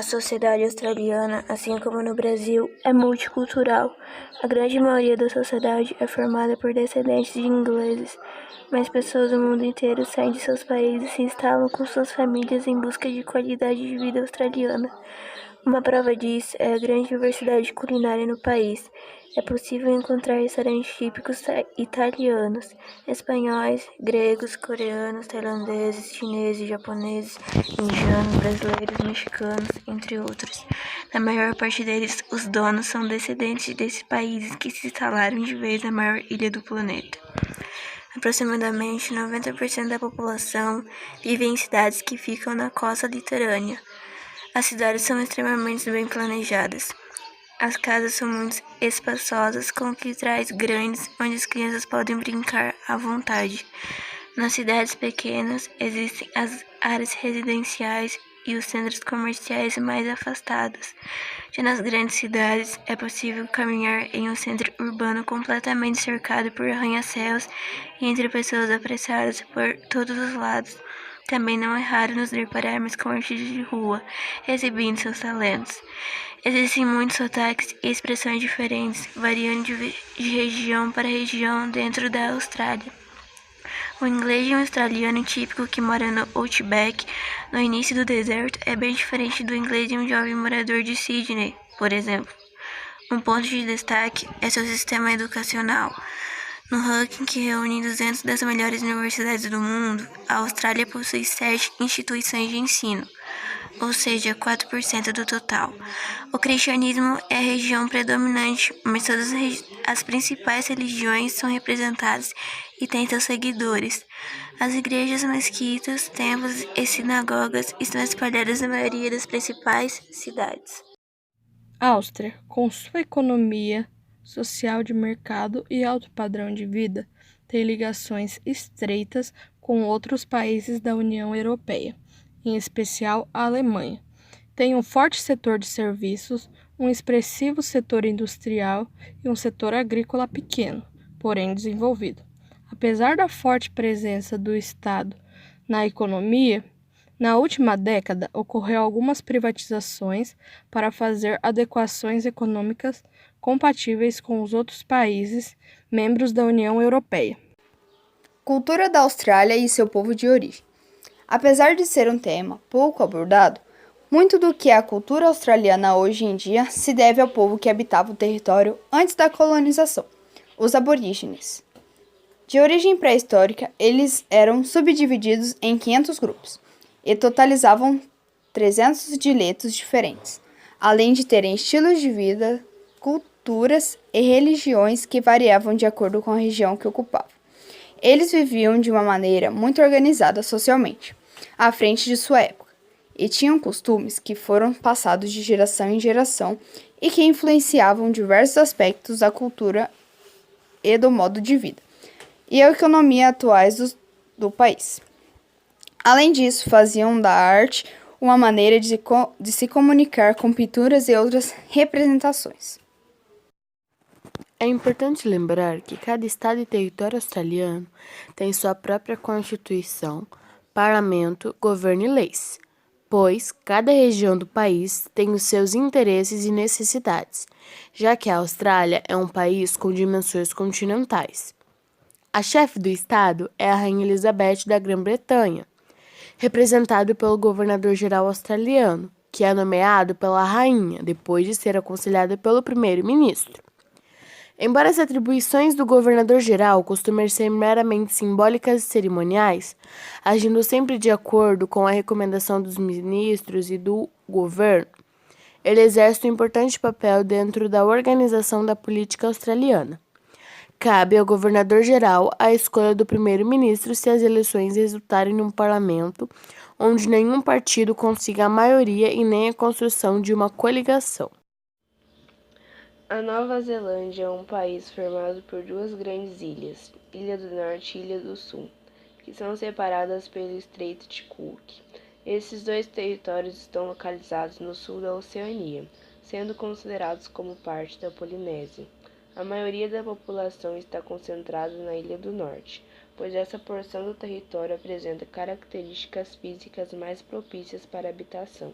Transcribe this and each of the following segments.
sociedade australiana, assim como no Brasil, é multicultural. A grande maioria da sociedade é formada por descendentes de ingleses, mas pessoas do mundo inteiro saem de seus países e se instalam com suas famílias em busca de qualidade de vida australiana. Uma prova disso é a grande diversidade culinária no país. É possível encontrar restaurantes típicos italianos, espanhóis, gregos, coreanos, tailandeses, chineses, japoneses, indianos, brasileiros, mexicanos, entre outros. Na maior parte deles, os donos são descendentes desses países que se instalaram de vez na maior ilha do planeta. Aproximadamente 90% da população vive em cidades que ficam na costa litorânea. As cidades são extremamente bem planejadas. As casas são muito espaçosas, com quintais grandes onde as crianças podem brincar à vontade. Nas cidades pequenas, existem as áreas residenciais e os centros comerciais mais afastados. Já nas grandes cidades, é possível caminhar em um centro urbano completamente cercado por arranha-céus e entre pessoas apressadas por todos os lados. Também não é raro nos depararmos com artistas de rua, exibindo seus talentos. Existem muitos sotaques e expressões diferentes, variando de região para região dentro da Austrália. O inglês de um australiano típico que mora no Outback, no início do deserto, é bem diferente do inglês de um jovem morador de Sydney, por exemplo. Um ponto de destaque é seu sistema educacional. No ranking que reúne 200 das melhores universidades do mundo, a Austrália possui 7 instituições de ensino, ou seja, 4% do total. O cristianismo é a religião predominante, mas todas as principais religiões são representadas e têm seus seguidores. As igrejas, mesquitas, templos e sinagogas estão espalhadas na maioria das principais cidades. Áustria, com sua economia social de mercado e alto padrão de vida, tem ligações estreitas com outros países da União Europeia, em especial a Alemanha. Tem um forte setor de serviços, um expressivo setor industrial e um setor agrícola pequeno, porém desenvolvido. Apesar da forte presença do Estado na economia, na última década ocorreu algumas privatizações para fazer adequações econômicas compatíveis com os outros países membros da União Europeia. Cultura da Austrália e seu povo de origem. Apesar de ser um tema pouco abordado, muito do que é a cultura australiana hoje em dia se deve ao povo que habitava o território antes da colonização, os aborígenes. De origem pré-histórica, eles eram subdivididos em 500 grupos e totalizavam 300 dialetos diferentes, além de terem estilos de vida, culturas e religiões que variavam de acordo com a região que ocupavam. Eles viviam de uma maneira muito organizada socialmente, à frente de sua época, e tinham costumes que foram passados de geração em geração e que influenciavam diversos aspectos da cultura e do modo de vida e a economia atuais do país. Além disso, faziam da arte uma maneira de se comunicar com pinturas e outras representações. É importante lembrar que cada estado e território australiano tem sua própria constituição, parlamento, governo e leis, pois cada região do país tem os seus interesses e necessidades, já que a Austrália é um país com dimensões continentais. A chefe do estado é a Rainha Elizabeth da Grã-Bretanha, representado pelo governador-geral australiano, que é nomeado pela rainha depois de ser aconselhado pelo primeiro-ministro. Embora as atribuições do governador-geral costumem ser meramente simbólicas e cerimoniais, agindo sempre de acordo com a recomendação dos ministros e do governo, ele exerce um importante papel dentro da organização da política australiana. Cabe ao governador-geral a escolha do primeiro-ministro se as eleições resultarem num parlamento onde nenhum partido consiga a maioria e nem a construção de uma coligação. A Nova Zelândia é um país formado por duas grandes ilhas, Ilha do Norte e Ilha do Sul, que são separadas pelo Estreito de Cook. Esses dois territórios estão localizados no sul da Oceania, sendo considerados como parte da Polinésia. A maioria da população está concentrada na Ilha do Norte, pois essa porção do território apresenta características físicas mais propícias para a habitação.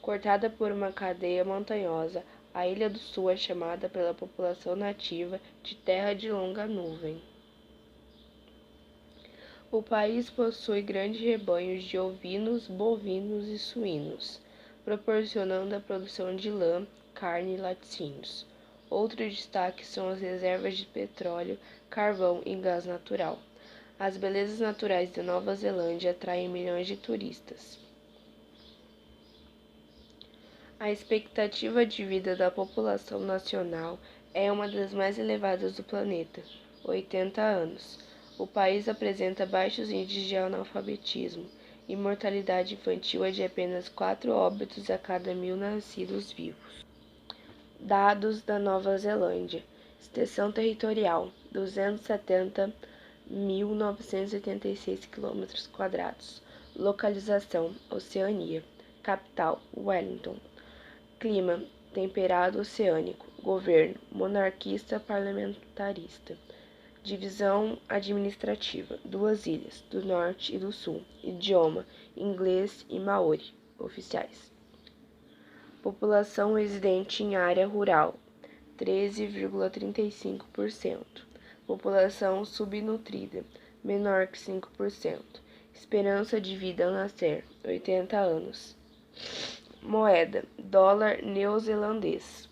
Cortada por uma cadeia montanhosa, a Ilha do Sul é chamada pela população nativa de Terra de Longa Nuvem. O país possui grandes rebanhos de ovinos, bovinos e suínos, proporcionando a produção de lã, carne e laticínios. Outro destaque são as reservas de petróleo, carvão e gás natural. As belezas naturais da Nova Zelândia atraem milhões de turistas. A expectativa de vida da população nacional é uma das mais elevadas do planeta, 80 anos. O país apresenta baixos índices de analfabetismo e mortalidade infantil é de apenas 4 óbitos a cada 1.000 nascidos vivos. Dados da Nova Zelândia. Extensão territorial: 270.986 km². Localização: Oceania. Capital: Wellington. Clima: temperado oceânico. Governo: monarquista parlamentarista. Divisão administrativa: 2 ilhas, do norte e do sul. Idioma: inglês e maori, oficiais. População residente em área rural: 13,35%. População subnutrida: menor que 5%. Esperança de vida ao nascer: 80 anos. Moeda: dólar neozelandês.